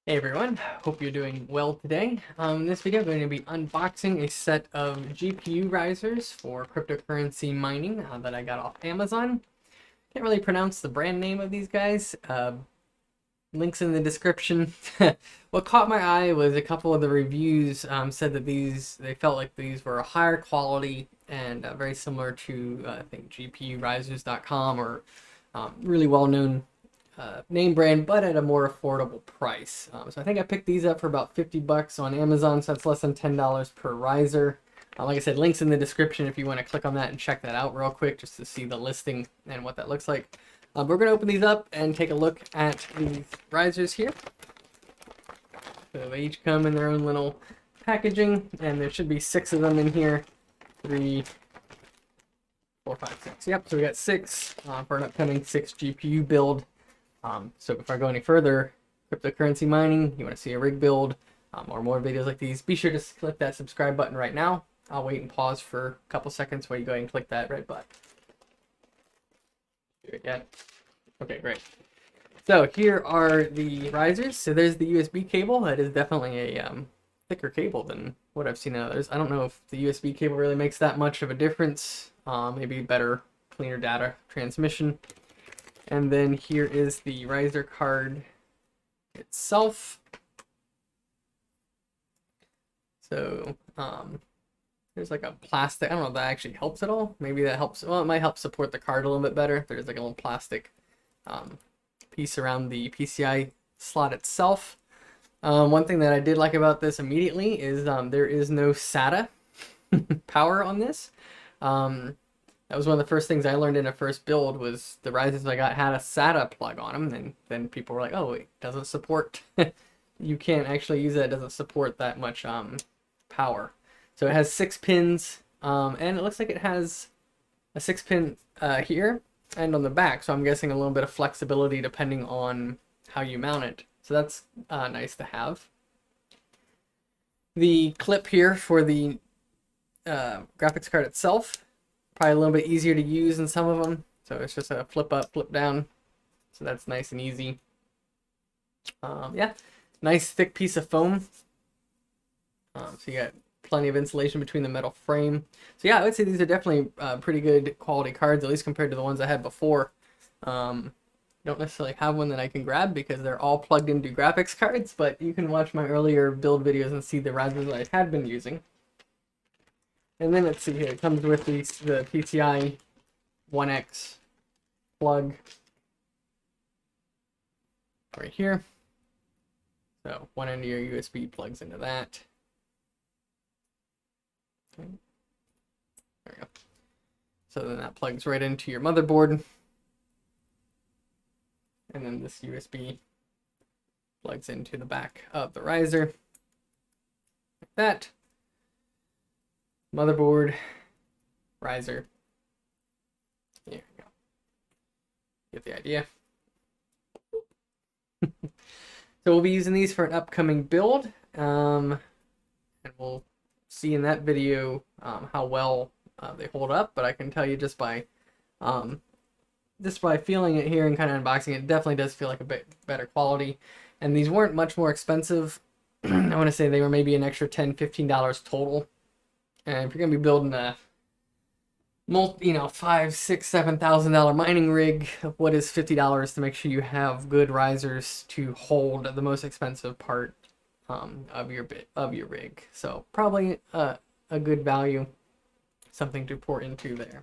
Hey everyone, hope you're doing well today. In this video, I'm going to be unboxing a set of GPU risers for cryptocurrency mining that I got off Amazon. Can't really pronounce the brand name of these guys. Links in the description. What caught my eye was a couple of the reviews said that they felt like these were a higher quality and very similar to I think GPUrisers.com or really well-known name brand, but at a more affordable price. So I think I picked these up for about 50 bucks on Amazon, so that's less than $10 per riser. Like I said, links in the description if you want to click on that and check that out real quick just to see the listing and what that looks like. We're going to open these up and take a look at these risers here. So they each come in their own little packaging, and there should be 6 of them in here. 3, 4, 5, 6. Yep, so we got 6 for an upcoming 6 GPU build. So before I go any further, cryptocurrency mining, you want to see a rig build or more videos like these, be sure to click that subscribe button right now. I'll wait and pause for a couple seconds while you go ahead and click that red button. Do it yet? Okay, great. So here are the risers. So there's the USB cable. That is definitely a thicker cable than what I've seen in others. I don't know if the USB cable really makes that much of a difference. Maybe better, cleaner data transmission. And then here is the riser card itself. So there's like a plastic, I don't know if that actually helps at all. Maybe that helps. Well, it might help support the card a little bit better. There's like a little plastic piece around the PCI slot itself. One thing that I did like about this immediately is there is no SATA power on this. That was one of the first things I learned in a first build was the risers I got had a SATA plug on them, and then people were like, oh, it doesn't support, you can't actually use it, it doesn't support that much power. So it has 6 pins, and it looks like it has a 6 pin here and on the back, so I'm guessing a little bit of flexibility depending on how you mount it. So that's nice to have. The clip here for the graphics card itself, probably a little bit easier to use in some of them. So it's just a flip up, flip down. So that's nice and easy. Yeah, nice thick piece of foam. So you got plenty of insulation between the metal frame. So yeah, I would say these are definitely pretty good quality cards, at least compared to the ones I had before. Don't necessarily have one that I can grab because they're all plugged into graphics cards, but you can watch my earlier build videos and see the risers I had been using. And then let's see here, it comes with the PCI 1X plug right here. So one end of your USB plugs into that. Okay. There we go. So then that plugs right into your motherboard. And then this USB plugs into the back of the riser. Like that. Motherboard, riser. There we go. Get the idea. So we'll be using these for an upcoming build, and we'll see in that video how well they hold up. But I can tell you just by feeling it here and kind of unboxing it, it definitely does feel like a bit better quality. And these weren't much more expensive. I want to say they were maybe an extra $10, $15 total. And if you're gonna be building a $5,000, $6,000, $7,000 mining rig, what is $50 to make sure you have good risers to hold the most expensive part of your rig? So probably a good value, something to pour into there.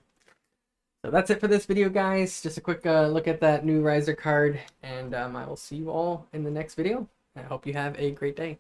So that's it for this video, guys. Just a quick look at that new riser card, and I will see you all in the next video. I hope you have a great day.